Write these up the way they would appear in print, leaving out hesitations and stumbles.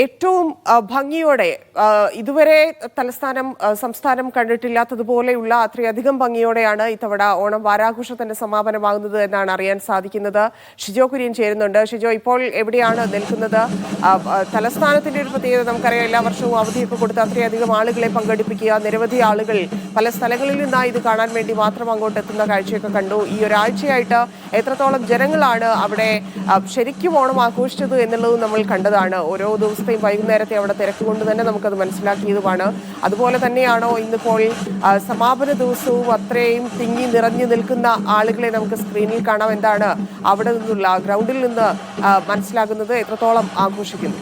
ഏറ്റവും ഭംഗിയോടെ ഇതുവരെ സംസ്ഥാനം കണ്ടിട്ടില്ലാത്തതുപോലെയുള്ള അത്രയധികം ഭംഗിയോടെയാണ് ഇത്തവണ ഓണം വാരാഘോഷത്തിന്റെ സമാപനമാകുന്നത് എന്നാണ് അറിയാൻ സാധിക്കുന്നത്. ഷിജോ കുര്യൻ ചേരുന്നുണ്ട്. ഷിജോ, ഇപ്പോൾ എവിടെയാണ് നിൽക്കുന്നത്? തലസ്ഥാനത്തിന്റെ ഒരു പ്രത്യേകത നമുക്കറിയാം, എല്ലാ വർഷവും അവധിയൊക്കെ കൊടുത്ത് അത്രയധികം ആളുകളെ പങ്കെടുപ്പിക്കുക, നിരവധി ആളുകൾ പല സ്ഥലങ്ങളിൽ നിന്നായി ഇത് കാണാൻ വേണ്ടി മാത്രം അങ്ങോട്ട് എത്തുന്ന കാഴ്ചയൊക്കെ കണ്ടു. ഈ ഒരാഴ്ചയായിട്ട് എത്രത്തോളം ജനങ്ങളാണ് അവിടെ ശരിക്കും ഓണം ആഘോഷിച്ചത് എന്നുള്ളതും നമ്മൾ കണ്ടതാണ്. ഓരോ ദിവസത്തെയും വൈകുന്നേരത്തെ അവിടെ തിരക്ക് കൊണ്ട് തന്നെ നമുക്കത് മനസ്സിലാക്കിയതുമാണ്. അതുപോലെ തന്നെയാണോ ഇന്നിപ്പോൾ സമാപന ദിവസവും അത്രയും തിങ്ങി നിറഞ്ഞു നിൽക്കുന്ന ആളുകളെ നമുക്ക് സ്ക്രീനിൽ കാണാം? എന്താണ് അവിടെ നിന്നുള്ള ഗ്രൗണ്ടിൽ നിന്ന് മനസ്സിലാകുന്നത്? എത്രത്തോളം ആഘോഷിക്കുന്നു?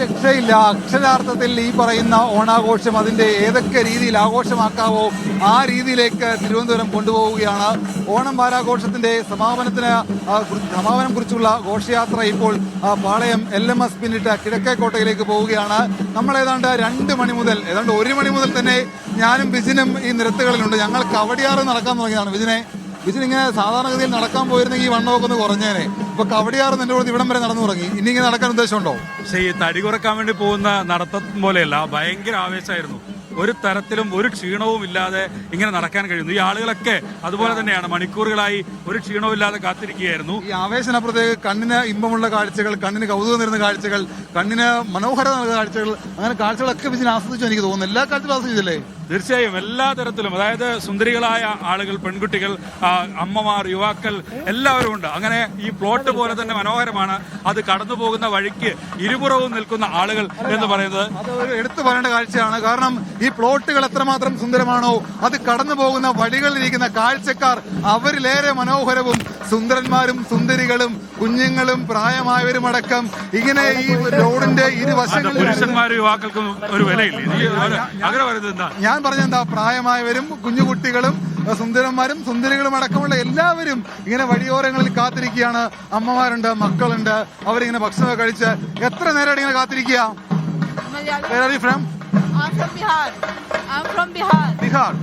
രക്ഷയില്ല. അക്ഷരാർത്ഥത്തിൽ ഈ പറയുന്ന ഓണാഘോഷം അതിന്റെ ഏതൊക്കെ രീതിയിൽ ആഘോഷമാക്കാവോ ആ രീതിയിലേക്ക് തിരുവനന്തപുരം കൊണ്ടുപോവുകയാണ്. ഓണം വാരാഘോഷത്തിന്റെ സമാപനം കുറിച്ചുള്ള ഘോഷയാത്ര ഇപ്പോൾ പാളയം LMS പിന്നിട്ട് കിഴക്കേക്കോട്ടയിലേക്ക് പോവുകയാണ്. നമ്മൾ ഏതാണ്ട് 2 മണി മുതൽ 1 മണി മുതൽ തന്നെ ഞാനും ബിജിനും ഈ നിരത്തുകളിലുണ്ട്. ഞങ്ങൾ കവടിയാറ് നടക്കാൻ തുടങ്ങിയതാണ്. ബിജിൻ ഇങ്ങനെ സാധാരണഗതിയിൽ നടക്കാൻ പോയിരുന്നെങ്കിൽ ഈ വണ്ണമൊക്കെ ഒന്ന് കുറഞ്ഞേനെ. ഇപ്പൊ കവടിയാറ് നിന്റെ കൂടെ ഇവിടം വരെ നടന്നു തുടങ്ങി. ഇനി ഇങ്ങനെ നടക്കാൻ ഉദ്ദേശമുണ്ടോ? പക്ഷേ ഈ തടി കുറക്കാൻ വേണ്ടി പോകുന്ന നടത്തം പോലെയല്ല, ഭയങ്കര ആവേശമായിരുന്നു. ഒരു തരത്തിലും ഒരു ക്ഷീണവും ഇല്ലാതെ ഇങ്ങനെ നടക്കാൻ കഴിയുന്നു. ഈ ആളുകളൊക്കെ അതുപോലെ തന്നെയാണ്, മണിക്കൂറുകളായി ഒരു ക്ഷീണവും ഇല്ലാതെ കാത്തിരിക്കുകയായിരുന്നു. ഈ ആവേശനപ്പുറത്തേക്ക് കണ്ണിന് ഇമ്പമുള്ള കാഴ്ചകൾ, കണ്ണിന് കൗതുകം നിറഞ്ഞ കാഴ്ചകൾ, കണ്ണിന് മനോഹരത നൽകുന്ന കാഴ്ചകൾ, അങ്ങനെ കാഴ്ചകളൊക്കെ ബിജിൻ ആസ്വദിച്ചു എനിക്ക് തോന്നുന്നു. എല്ലാ കാഴ്ചകളും ആസ്വദിച്ചില്ലേ? തീർച്ചയായും എല്ലാ തരത്തിലും, അതായത് സുന്ദരികളായ ആളുകൾ, പെൺകുട്ടികൾ, അമ്മമാർ, യുവാക്കൾ എല്ലാവരും ഉണ്ട്. അങ്ങനെ ഈ പ്ലോട്ട് പോലെ തന്നെ മനോഹരമാണ്. അത് കടന്നു പോകുന്ന വഴിക്ക് ഇരുപുറവും നിൽക്കുന്ന ആളുകൾ എന്ന് പറയുന്നത് അത് എടുത്തു പറയേണ്ട കാഴ്ചയാണ്. കാരണം ഈ പ്ലോട്ടുകൾ എത്രമാത്രം സുന്ദരമാണോ അത് കടന്നു പോകുന്ന വഴികളിലിരിക്കുന്ന കാഴ്ചക്കാർ അവരിലേറെ മനോഹരവും സുന്ദരന്മാരും സുന്ദരികളും കുഞ്ഞുങ്ങളും പ്രായമായവരും അടക്കം ഇങ്ങനെ ഈ റോഡിന്റെ ഇരുവശങ്ങളിലും പുരുഷന്മാരും യുവാക്കൾക്കും ഒരു വിലയില്ല. ഞാൻ പറഞ്ഞെന്താ, പ്രായമായവരും കുഞ്ഞുകുട്ടികളും സുന്ദരന്മാരും സുന്ദരികളും അടക്കമുള്ള എല്ലാവരും ഇങ്ങനെ വഴിയോരങ്ങളിൽ കാത്തിരിക്കുകയാണ്. അമ്മമാരുണ്ട്, മക്കളുണ്ട്, അവരിങ്ങനെ ഭക്ഷണം കഴിച്ച് എത്ര നേരമായിട്ട് ഇങ്ങനെ കാത്തിരിക്കുക. I'm from Bihar. I'm from Bihar. Bihar.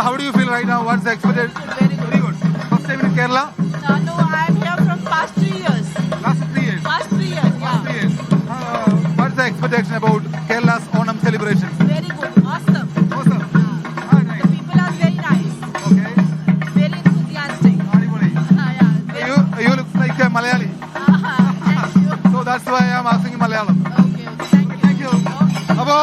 How do you feel right now? What's the expectation? Very good. First time in Kerala? No, I'm here from past 3 years. Last 3 years? Past 3 years, yeah. 3 years. What's the expectation about Kerala's Onam celebration? Very good. Awesome. Awesome. The people are very nice. Okay. Very enthusiastic. Yeah. You look like a Malayali. Thank you. So that's why I'm asking Malayalam. Okay. Thank you. അപ്പോ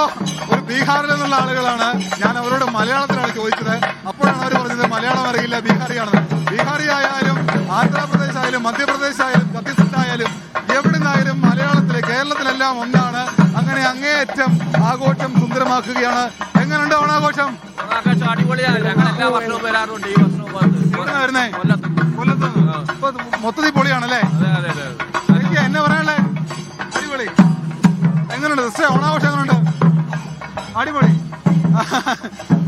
ഒരു ബീഹാറിൽ നിന്നുള്ള ആളുകളാണ്. ഞാൻ അവരോട് മലയാളത്തിലാണ് ചോദിച്ചത്. അപ്പോഴാണ് അവർ പറഞ്ഞത് മലയാളം അറിയില്ല, ബീഹാറിയാണെന്ന്. ബീഹാറി ആയാലും ആന്ധ്രാപ്രദേശ് ആയാലും മധ്യപ്രദേശ് ആയാലും ഛത്തീസ്ഗഡ് ആയാലും എവിടുന്നായാലും മലയാളത്തിലെ കേരളത്തിലെല്ലാം ഒന്നാണ്. അങ്ങനെ അങ്ങേയറ്റം ആഘോഷം സുന്ദരമാക്കുകയാണ്. എങ്ങനെയുണ്ട് ഓണാഘോഷം? അടിപൊളിയാണ്. ഞങ്ങൾ എല്ലാ വർഷവും വരാറുണ്ട്. ഈ വർഷവും വരുന്നേ കൊല്ലത്തുനിന്ന്. ഇപ്പൊ മൊത്തത്തിൽ പൊളിയാണല്ലേ? എനിക്ക് എന്നെ പറയാനുള്ളേ അടിപൊളി. എങ്ങനെയുണ്ട് ഓണാഘോഷം? എങ്ങനെയുണ്ട്? അടിപൊളി.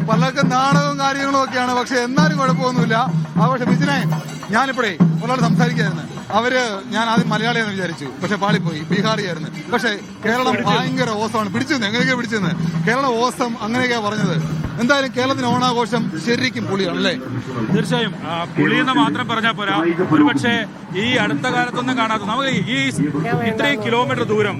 പലർക്കും നാടകവും കാര്യങ്ങളും ഒക്കെയാണ്, പക്ഷെ എന്നാലും കുഴപ്പമൊന്നുമില്ല. ആഘോഷം. ബിജിനെ, ഞാനിപ്പോഴേ ഒരാൾ സംസാരിക്കായിരുന്നു. ഞാൻ ആദ്യം മലയാളിയാന്ന് വിചാരിച്ചു, പക്ഷെ പാളിപ്പോയി, ബീഹാറിയായിരുന്നു. പക്ഷെ കേരളം ഭയങ്കര ഓസമാണ്. പിടിച്ചെന്ന് എങ്ങനെയൊക്കെയാ പിടിച്ചെന്ന്? കേരളം ഓസം അങ്ങനെയൊക്കെയാ പറഞ്ഞത്. എന്തായാലും കേരളത്തിന് ഓണാഘോഷം ശരിക്കും പൊളിയാണ് അല്ലേ? തീർച്ചയായും പുളിയെന്ന് മാത്രം പറഞ്ഞാൽ പോരാ. ഒരുപക്ഷെ ഈ അടുത്ത കാലത്തൊന്നും കാണാത്ത, നമുക്ക് ഈ ഇത്രയും കിലോമീറ്റർ ദൂരം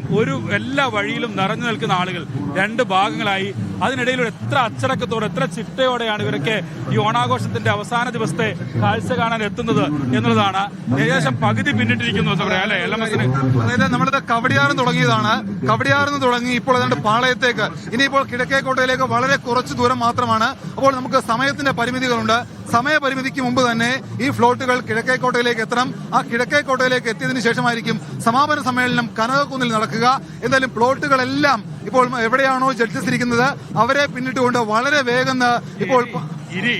എല്ലാ വഴിയിലും നിറഞ്ഞു നിൽക്കുന്ന ആളുകൾ 2 ഭാഗങ്ങളായി. അതിനിടയിലൂടെ എത്ര അച്ചടക്കത്തോടെ, എത്ര ചിട്ടയോടെയാണ് ഇവരൊക്കെ ഈ ഓണാഘോഷത്തിന്റെ അവസാന ദിവസത്തെ കാഴ്ച കാണാൻ എത്തുന്നത് എന്നുള്ളതാണ്. ഏകദേശം പകുതി പിന്നിട്ടിരിക്കുന്നു എന്ന് പറയാം അല്ലെ LMS-ന്. അതായത് നമ്മളിത് കവടിയാറിന് തുടങ്ങിയതാണ്. കവടിയാറിന് തുടങ്ങി ഇപ്പോൾ ഏതാണ്ട് പാളയത്തേക്ക്, ഇനിയിപ്പോൾ കിഴക്കേക്കോട്ടയിലേക്ക് വളരെ കുറച്ച് ദൂരം മാത്രമാണ്. അപ്പോൾ നമുക്ക് സമയത്തിന്റെ പരിമിതികളുണ്ട്. സമയപരിമിതിക്ക് മുമ്പ് തന്നെ ഈ ഫ്ലോട്ടുകൾ കിഴക്കേക്കോട്ടയിലേക്ക് എത്തണം. ആ കിഴക്കേക്കോട്ടയിലേക്ക് എത്തിയതിനു ശേഷമായിരിക്കും സമാപന സമ്മേളനം കനകക്കുന്നിൽ നടക്കുക. എന്തായാലും പ്ലോട്ടുകളെല്ലാം ഇപ്പോൾ എവിടെയാണോ ജഡ്ജസ് ഇരിക്കുന്നത് അവരെ പിന്നിട്ടുകൊണ്ട് വളരെ വേഗം ഇപ്പോൾ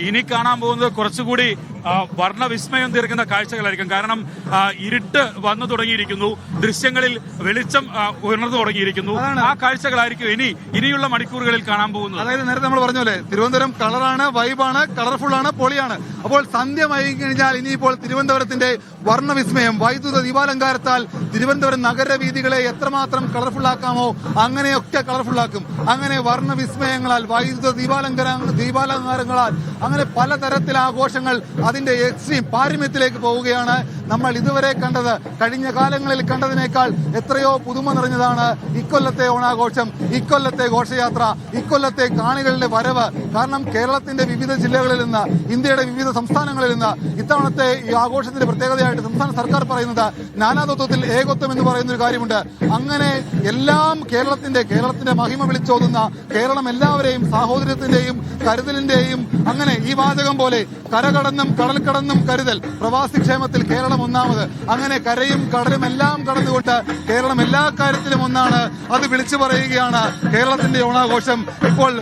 ഇനി കാണാൻ പോകുന്നത് കുറച്ചുകൂടി വർണ്ണവിസ്മയം തീർക്കുന്ന കാഴ്ചകളായിരിക്കും. കാരണം ഇരുട്ട് വന്നു തുടങ്ങിയിരിക്കുന്നു, ദൃശ്യങ്ങളിൽ വെളിച്ചം ഉയർന്നു തുടങ്ങിയിരിക്കുന്നു. ആ കാഴ്ചകളായിരിക്കും ഇനിയുള്ള മണിക്കൂറുകളിൽ കാണാൻ പോകുന്നത്. അതായത് നേരത്തെ നമ്മൾ പറഞ്ഞ പോലെ തിരുവനന്തപുരം കളറാണ്, വൈബാണ്, കളർഫുൾ ആണ്, പൊളിയാണ്. അപ്പോൾ സന്ധ്യമായി കഴിഞ്ഞാൽ ഇനിയിപ്പോൾ തിരുവനന്തപുരത്തിന്റെ വർണ്ണവിസ്മയം വൈദ്യുത ദീപാലങ്കാരത്താൽ തിരുവനന്തപുരം നഗരവീഥികളെ എത്രമാത്രം കളർഫുൾ ആക്കാമോ അങ്ങനെയൊക്കെ കളർഫുൾ ആക്കും. അങ്ങനെ വർണ്ണവിസ്മയങ്ങളാൽ വൈദ്യുത ദീപാലങ്കാരങ്ങളാൽ അങ്ങനെ പലതരത്തിലെ ആഘോഷങ്ങൾ അതിന്റെ എക്സ്ട്രീം പാരമ്യത്തിലേക്ക് പോവുകയാണ്. നമ്മൾ ഇതുവരെ കണ്ടത്, കഴിഞ്ഞ കാലങ്ങളിൽ കണ്ടതിനേക്കാൾ എത്രയോ പുതുമ നിറഞ്ഞതാണ് ഇക്കൊല്ലത്തെ ഓണാഘോഷം, ഇക്കൊല്ലത്തെ ഘോഷയാത്ര, ഇക്കൊല്ലത്തെ കാണികളുടെ വരവ്. കാരണം കേരളത്തിന്റെ വിവിധ ജില്ലകളിൽ നിന്ന്, ഇന്ത്യയുടെ വിവിധ സംസ്ഥാനങ്ങളിൽ നിന്ന് ഇത്തവണത്തെ ഈ ആഘോഷത്തിന്റെ പ്രത്യേകതയായിട്ട് സംസ്ഥാന സർക്കാർ പറയുന്നത് നാനാത്വത്തിൽ ഏകത്വം എന്ന് പറയുന്ന ഒരു കാര്യമുണ്ട്. അങ്ങനെ എല്ലാം കേരളത്തിന്റെ മഹിമ വിളിച്ചോതുന്ന, കേരളം എല്ലാവരെയും സാഹോദര്യത്തിന്റെയും കരുതലിന്റെയും, അങ്ങനെ ഈ വാചകം പോലെ കരകടന്നും കടൽ കടന്നും കരുതൽ, പ്രവാസി ക്ഷേമത്തിൽ കേരളം ഒന്നാമത്. അങ്ങനെ കരയും കടലും എല്ലാം കടന്നുകൊണ്ട് കേരളം എല്ലാ കാര്യത്തിലും ഒന്നാണ്. അത് വിളിച്ചു പറയുകയാണ് കേരളത്തിന്റെ ഓണാഘോഷം. ഇപ്പോൾ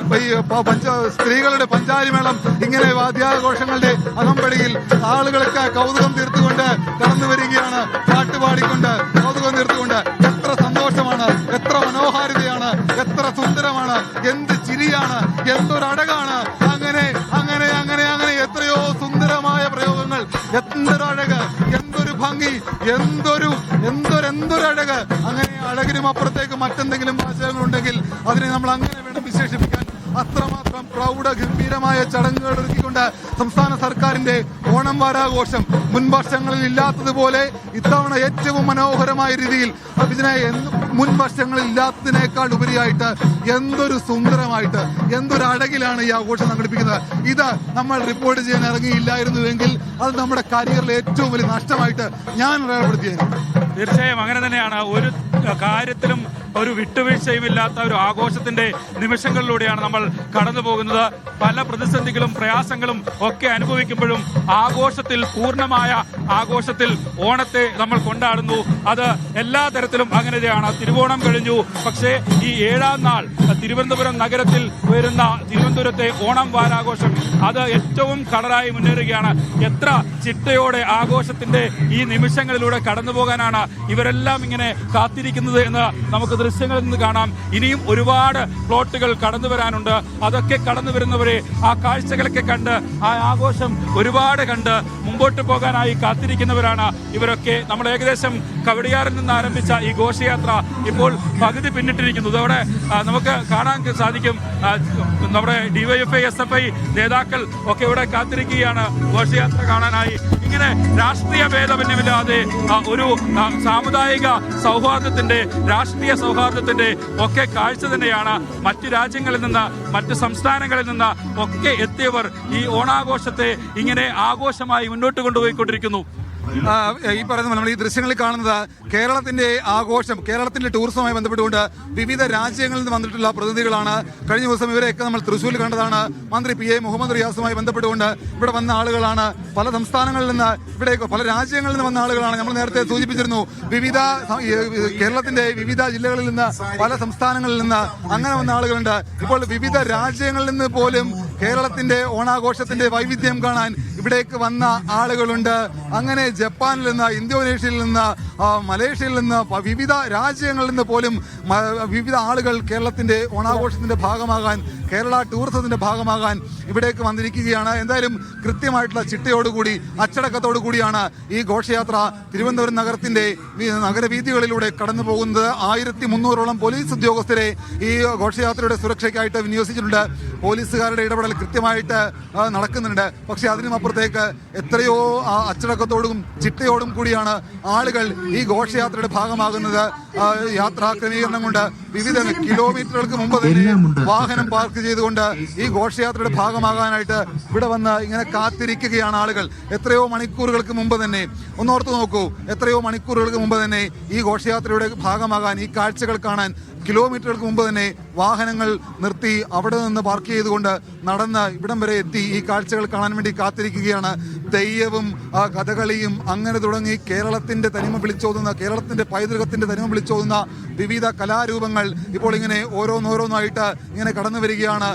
സ്ത്രീകളുടെ പഞ്ചാരിമേളം ഇങ്ങനെ വാദ്യാഘോഷങ്ങളുടെ അകമ്പടിയിൽ ആളുകളൊക്കെ കൗതുകം തീർത്തുകൊണ്ട് കടന്നു വരികയാണ്, പാട്ടുപാടിക്കൊണ്ട് കൗതുകം തീർത്തുകൊണ്ട്. എത്ര സന്തോഷമാണ്, എത്ര മനോഹാരിതയാണ്, എത്ര സുന്ദരമാണ്, എന്ത് ചിരിയാണ്, എന്തൊരഴകാണ്. അങ്ങനെ അങ്ങനെ അങ്ങനെ അങ്ങനെ എത്രയോ സുന്ദരമായ പ്രയോഗങ്ങൾ, എന്തൊരഴക്, എന്തൊരു ഭംഗി, എന്തൊരഴക്. അങ്ങനെ അഴകിനും അപ്പുറത്തേക്ക് മറ്റെന്തെങ്കിലും വാചകങ്ങളുണ്ടെങ്കിൽ അതിനെ നമ്മൾ അങ്ങനെ വേണം വിശേഷിപ്പിക്കാൻ. അത്രമാത്രം പ്രൗഢ ഗംഭീരമായ ചടങ്ങുകൾ ഒരുക്കിക്കൊണ്ട് സംസ്ഥാന സർക്കാരിന്റെ ഓണം വാരാഘോഷം മുൻ വർഷങ്ങളിൽ ഇല്ലാത്തതുപോലെ ഇത്തവണ ഏറ്റവും മനോഹരമായ രീതിയിൽ മുൻ വർഷങ്ങളിൽ ഇല്ലാത്തതിനേക്കാൾ ഉപരിയായിട്ട് എന്തൊരു സുന്ദരമായിട്ട്, എന്തൊരു അഴകിലാണ് ഈ ആഘോഷം സംഘടിപ്പിക്കുന്നത്. ഇത് നമ്മൾ റിപ്പോർട്ട് ചെയ്യാൻ ഇറങ്ങിയില്ലായിരുന്നുവെങ്കിൽ അത് നമ്മുടെ കരിയറിലെ ഏറ്റവും വലിയ നഷ്ടമായിട്ട് ഞാൻ രേഖപ്പെടുത്തിയേനെ. തീർച്ചയായും അങ്ങനെ തന്നെയാണ്. ഒരു കാര്യത്തിലും ഒരു വിട്ടുവീഴ്ചയുമില്ലാത്ത ഒരു ആഘോഷത്തിന്റെ നിമിഷങ്ങളിലൂടെയാണ് നമ്മൾ കടന്നു പോകുന്നത്. പല പ്രതിസന്ധികളും പ്രയാസങ്ങളും ഒക്കെ അനുഭവിക്കുമ്പോഴും ആഘോഷത്തിൽ, പൂർണ്ണമായ ആഘോഷത്തിൽ ഓണത്തെ നമ്മൾ കൊണ്ടാടുന്നു. അത് എല്ലാ തരത്തിലും അങ്ങനെയാണ്. തിരുവോണം കഴിഞ്ഞു, പക്ഷേ ഈ 7ാം നാൾ തിരുവനന്തപുരം നഗരത്തിൽ വരുന്ന തിരുവനന്തപുരത്തെ ഓണം വാരാഘോഷം അത് ഏറ്റവും കളറായി മുന്നേറുകയാണ്. എത്ര ചിട്ടയോടെ ആഘോഷത്തിന്റെ ഈ നിമിഷങ്ങളിലൂടെ കടന്നു പോകാനാണ് ഇവരെല്ലാം ഇങ്ങനെ കാത്തിരിക്കുന്നത് എന്ന് നമുക്ക് ദൃശ്യങ്ങളിൽ നിന്ന് കാണാം. ഇനിയും ഒരുപാട് പ്ലോട്ടുകൾ കടന്നു വരാനുണ്ട്. അതൊക്കെ കടന്നു വരുന്നവരെ ആ കാഴ്ചകളൊക്കെ കണ്ട്, ആ ആഘോഷം ഒരുപാട് കണ്ട് മുമ്പോട്ട് പോകാനായി കാത്തിരിക്കുന്നവരാണ് ഇവരൊക്കെ. നമ്മൾ ഏകദേശം കവടിയാറിൽ നിന്ന് ആരംഭിച്ച ഈ ഘോഷയാത്ര ഇപ്പോൾ പകുതി പിന്നിട്ടിരിക്കുന്നു. ഇതോടെ നമുക്ക് കാണാൻ സാധിക്കും നമ്മുടെ DYFI SFI നേതാക്കൾ ഒക്കെ ഇവിടെ കാത്തിരിക്കുകയാണ് ഘോഷയാത്ര കാണാനായി. ഇങ്ങനെ രാഷ്ട്രീയ ഭേദമന്യമില്ലാതെ ഒരു സാമുദായിക സൗഹാർദ്ദത്തിന്റെ, രാഷ്ട്രീയ സൗഹാർദ്ദത്തിന്റെ ഒക്കെ കാഴ്ച തന്നെയാണ്. മറ്റു രാജ്യങ്ങളിൽ നിന്ന്, മറ്റു സംസ്ഥാനങ്ങളിൽ നിന്ന് ഒക്കെ എത്തിയവർ ഈ ഓണാഘോഷത്തെ ഇങ്ങനെ ആഘോഷമായി മുന്നോട്ട് കൊണ്ടുപോയിക്കൊണ്ടിരിക്കുന്നു. ഈ പറയുന്ന നമ്മൾ ഈ ദൃശ്യങ്ങളിൽ കാണുന്നത് കേരളത്തിന്റെ ആഘോഷം, കേരളത്തിന്റെ ടൂറിസവുമായി ബന്ധപ്പെട്ടുകൊണ്ട് വിവിധ രാജ്യങ്ങളിൽ നിന്ന് വന്നിട്ടുള്ള പ്രതിനിധികളാണ്. കഴിഞ്ഞ ദിവസം ഇവരെയൊക്കെ നമ്മൾ തൃശ്ശൂരിൽ കണ്ടതാണ്. മന്ത്രി PA മുഹമ്മദ് റിയാസുമായി ബന്ധപ്പെട്ടുകൊണ്ട് ഇവിടെ വന്ന ആളുകളാണ്. പല സംസ്ഥാനങ്ങളിൽ നിന്ന്, ഇവിടെ പല രാജ്യങ്ങളിൽ നിന്ന് വന്ന ആളുകളാണ്. നമ്മൾ നേരത്തെ സൂചിപ്പിച്ചിരുന്നു, കേരളത്തിന്റെ വിവിധ ജില്ലകളിൽ നിന്ന്, പല സംസ്ഥാനങ്ങളിൽ നിന്ന് അങ്ങനെ വന്ന ആളുകളുണ്ട്. ഇപ്പോൾ വിവിധ രാജ്യങ്ങളിൽ നിന്ന് പോലും കേരളത്തിന്റെ ഓണാഘോഷത്തിന്റെ വൈവിധ്യം കാണാൻ ഇവിടേക്ക് വന്ന ആളുകളുണ്ട്. അങ്ങനെ ജപ്പാനിൽ നിന്ന്, ഇന്തോനേഷ്യയിൽ നിന്ന്, മലേഷ്യയിൽ നിന്ന്, വിവിധ രാജ്യങ്ങളിൽ നിന്ന് പോലും വിവിധ ആളുകൾ കേരളത്തിന്റെ ഓണാഘോഷത്തിന്റെ ഭാഗമാകാൻ, കേരള ടൂറിസത്തിന്റെ ഭാഗമാകാൻ ഇവിടേക്ക് വന്നിരിക്കുകയാണ്. എന്തായാലും കൃത്യമായിട്ടുള്ള ചിട്ടയോടുകൂടി, അച്ചടക്കത്തോടു കൂടിയാണ് ഈ ഘോഷയാത്ര തിരുവനന്തപുരം നഗരത്തിന്റെ നഗരവീഥികളിലൂടെ കടന്നു പോകുന്നത്. 1300ഓളം പോലീസ് ഉദ്യോഗസ്ഥരെ ഈ ഘോഷയാത്രയുടെ സുരക്ഷയ്ക്കായിട്ട് വിന്യസിച്ചിട്ടുണ്ട്. പോലീസുകാരുടെ ഇടപെടൽ കൃത്യമായിട്ട് നടക്കുന്നുണ്ട്. പക്ഷെ അതിനുമപ്പുറത്തേക്ക് എത്രയോ അച്ചടക്കത്തോടും ചിട്ടയോടും കൂടിയാണ് ആളുകൾ ഈ ഘോഷയാത്രയുടെ ഭാഗമാകുന്നത്. യാത്രാ ക്രമീകരണം കൊണ്ട് വിവിധ കിലോമീറ്ററുകൾക്ക് മുമ്പ് തന്നെ വാഹനം പാർക്ക് ചെയ്തുകൊണ്ട് ഈ ഘോഷയാത്രയുടെ ഭാഗമാകാനായിട്ട് ഇവിടെ വന്ന് ഇങ്ങനെ കാത്തിരിക്കുകയാണ് ആളുകൾ. എത്രയോ മണിക്കൂറുകൾക്ക് മുമ്പ് തന്നെ, ഒന്നോർത്ത് നോക്കൂ, എത്രയോ മണിക്കൂറുകൾക്ക് മുമ്പ് തന്നെ ഈ ഘോഷയാത്രയുടെ ഭാഗമാകാൻ, ഈ കാഴ്ചകൾ കാണാൻ കിലോമീറ്ററുകൾക്ക് മുമ്പ് തന്നെ വാഹനങ്ങൾ നിർത്തി അവിടെ നിന്ന് പാർക്ക് ചെയ്തുകൊണ്ട് നടന്ന് ഇവിടം വരെ എത്തി ഈ കാഴ്ചകൾ കാണാൻ വേണ്ടി കാത്തിരിക്കുകയാണ്. തെയ്യവും കഥകളിയും അങ്ങനെ തുടങ്ങി കേരളത്തിന്റെ തനിമ വിളിച്ചോതുന്ന, കേരളത്തിന്റെ പൈതൃകത്തിന്റെ തനിമ വിളിച്ചോതുന്ന വിവിധ കലാരൂപങ്ങൾ ഇപ്പോൾ ഇങ്ങനെ ഓരോന്നോരോന്നായിട്ട് ഇങ്ങനെ കടന്നു വരികയാണ്.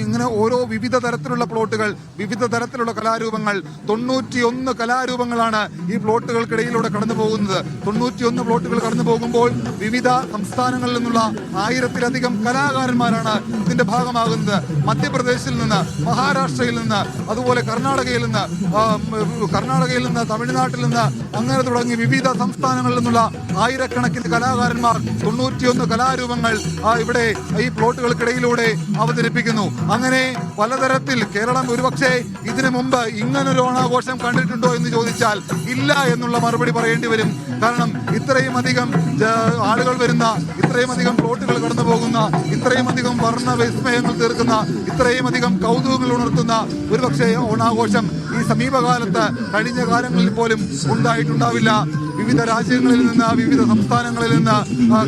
ഇങ്ങനെ ഓരോ വിവിധ തരത്തിലുള്ള പ്ലോട്ടുകൾ, വിവിധ തരത്തിലുള്ള കലാരൂപങ്ങൾ, 91 കലാരൂപങ്ങളാണ് ഈ പ്ലോട്ടുകൾക്കിടയിലൂടെ കടന്നു പോകുന്നത്. 91 പ്ലോട്ടുകൾ കടന്നു പോകുമ്പോൾ വിവിധ സംസ്ഥാനങ്ങളിൽ നിന്നുള്ള 1000-ലധികം കലാകാരന്മാരാണ് ഇതിന്റെ ഭാഗമാകുന്നത്. മധ്യപ്രദേശിൽ നിന്ന്, മഹാരാഷ്ട്രയിൽ നിന്ന്, അതുപോലെ കർണാടകയിൽ നിന്ന്, തമിഴ്നാട്ടിൽ നിന്ന്, അങ്ങനെ തുടങ്ങി വിവിധ സംസ്ഥാനങ്ങളിൽ നിന്നുള്ള ആയിരക്കണക്കിന് കലാകാരന്മാർ 91 കലാരൂപങ്ങൾ ഇവിടെ ഈ പ്ലോട്ടുകൾക്കിടയിലൂടെ അവതരിപ്പിക്കുന്നു. അങ്ങനെ പലതരത്തിൽ കേരളം ഒരുപക്ഷെ ഇതിനു മുമ്പ് ഇങ്ങനൊരു ഓണാഘോഷം കണ്ടിട്ടുണ്ടോ എന്ന് ചോദിച്ചാൽ ഇല്ല എന്നുള്ള മറുപടി പറയേണ്ടി വരും. കാരണം ഇത്രയും അധികം ആളുകൾ വരുന്ന, ഇത്രയും അധികം പ്ലോട്ടുകൾ കടന്നു പോകുന്ന, ഇത്രയും അധികം വർണ്ണ വിസ്മയങ്ങൾ തീർക്കുന്ന, ഇത്രയും അധികം കൗതുകങ്ങൾ ഉണർത്തുന്ന ഒരുപക്ഷെ ഓണാഘോഷം ഈ സമീപകാലത്ത് കഴിഞ്ഞ കാലങ്ങളിൽ പോലും ഉണ്ടായിട്ടുണ്ടാവില്ല. വിവിധ രാജ്യങ്ങളിൽ നിന്ന്, വിവിധ സംസ്ഥാനങ്ങളിൽ നിന്ന്,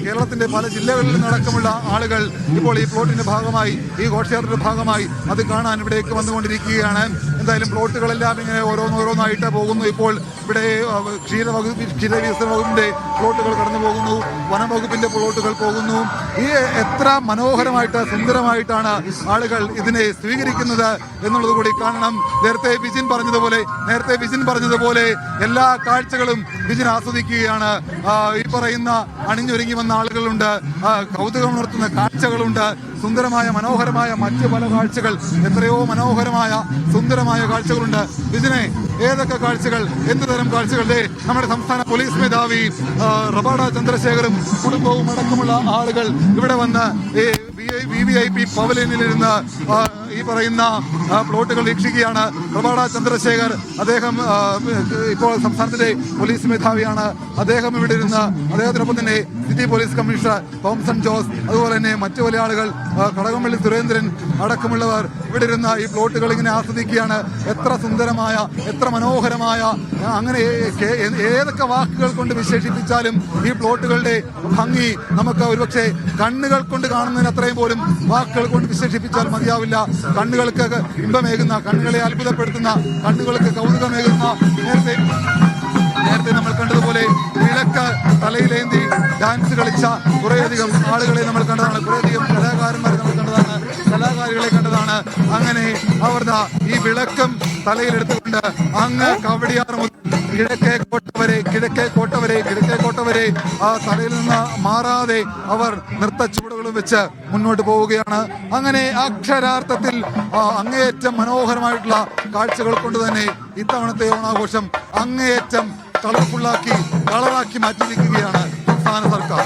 കേരളത്തിന്റെ പല ജില്ലകളിൽ നിന്നടക്കമുള്ള ആളുകൾ ഇപ്പോൾ ഈ പ്ലോട്ടിന്റെ ഭാഗമായി, ഈ ഘോഷയാത്രയുടെ ഭാഗമായി അത് കാണാൻ ഇവിടേക്ക് വന്നുകൊണ്ടിരിക്കുകയാണ്. എന്തായാലും പ്ലോട്ടുകളെല്ലാം ഇങ്ങനെ ഓരോന്നോരോന്നായിട്ട് പോകുന്നു. ഇപ്പോൾ ഇവിടെ ക്ഷീരവികസന വകുപ്പിന്റെ പ്ലോട്ടുകൾ കടന്നു പോകുന്നു, വനം വകുപ്പിന്റെ പ്ലോട്ടുകൾ പോകുന്നു. ഈ എത്ര മനോഹരമായിട്ട് സുന്ദരമായിട്ടാണ് ആളുകൾ ഇതിനെ സ്വീകരിക്കുന്നത് എന്നുള്ളത് കൂടി കാണണം. നേരത്തെ വിജിൻ പറഞ്ഞതുപോലെ എല്ലാ കാഴ്ചകളും വിജിൻ ആസ്വദിക്കുകയാണ്. ഈ പറയുന്ന അണിഞ്ഞൊരുങ്ങി വന്ന ആളുകളുണ്ട്, കൗതുകം ഉണർത്തുന്ന കാഴ്ചകളുണ്ട്, സുന്ദരമായ മനോഹരമായ മറ്റ് പല കാഴ്ചകൾ, എത്രയോ മനോഹരമായ സുന്ദരമായ കാഴ്ചകളുണ്ട്. ഇതിനെ ഏതൊക്കെ കാഴ്ചകൾ, എന്ത് തരം കാഴ്ചകളുടെ നമ്മുടെ സംസ്ഥാന പോലീസ് മേധാവി റബാഡ ചന്ദ്രശേഖറും കുടുംബവും അടക്കമുള്ള ആളുകൾ ഇവിടെ വന്ന് VIP പവലിയനിലിരുന്ന് ഈ പറയുന്ന പ്ലോട്ടുകൾ വീക്ഷിക്കുകയാണ്. റബാഡ ചന്ദ്രശേഖർ, അദ്ദേഹം ഇപ്പോൾ സംസ്ഥാനത്തിന്റെ പോലീസ് മേധാവിയാണ്. അദ്ദേഹം ഇവിടെ ഇരുന്ന്, അദ്ദേഹത്തിനൊപ്പം തന്നെ city police commissioner Thomson Jose, അതുപോലെ തന്നെ മറ്റു പല ആളുകൾ, കടകംപള്ളി സുരേന്ദ്രൻ അടക്കമുള്ളവർ ഇവിടെ ഇരുന്ന് ഈ പ്ലോട്ടുകൾ ഇങ്ങനെ ആസ്വദിക്കുകയാണ്. എത്ര സുന്ദരമായ, എത്ര മനോഹരമായ, അങ്ങനെ ഏതൊക്കെ വാക്കുകൾ കൊണ്ട് വിശേഷിപ്പിച്ചാലും ഈ പ്ലോട്ടുകളുടെ ഭംഗി നമുക്ക് ഒരുപക്ഷെ കണ്ണുകൾ കൊണ്ട് കാണുന്നതിന് അത്രയും പോലും വാക്കുകൾ കൊണ്ട് വിശേഷിപ്പിച്ചാൽ മതിയാവില്ല. കണ്ണുകൾക്ക് ഇമ്പമേകുന്ന, കണ്ണുകളെ അത്ഭുതപ്പെടുത്തുന്ന, കണ്ണുകൾക്ക് കൗതുകമേകുന്ന, നേരത്തെ നമ്മൾ കണ്ടതുപോലെ വിളക്ക് തലയിലേന്തി ഡാൻസ് കളിച്ച കുറേയധികം ആളുകളെ നമ്മൾ കണ്ടതാണ്, കുറേയധികം കലാകാരന്മാരെ നമ്മൾ കണ്ടതാണ്, കലാകാരികളെ കണ്ടതാണ്. അങ്ങനെ അവർ ഈ വിളക്കം തലയിലെടുത്തുകൊണ്ട് അങ്ങ് കവടിയാർ മുതൽ കിഴക്കേ കോട്ട വരെ ആ തലയിൽ നിന്ന് മാറാതെ അവർ നൃത്ത ചുവടുകളും വെച്ച് മുന്നോട്ട് പോവുകയാണ്. അങ്ങനെ അക്ഷരാർത്ഥത്തിൽ അങ്ങേയറ്റം മനോഹരമായിട്ടുള്ള കാഴ്ചകൾ കൊണ്ട് തന്നെ ഇത്തവണത്തെ ഓണാഘോഷം അങ്ങേയറ്റം കളറാക്കി മാറ്റിയിരിക്കുകയാണ് സംസ്ഥാന സർക്കാർ.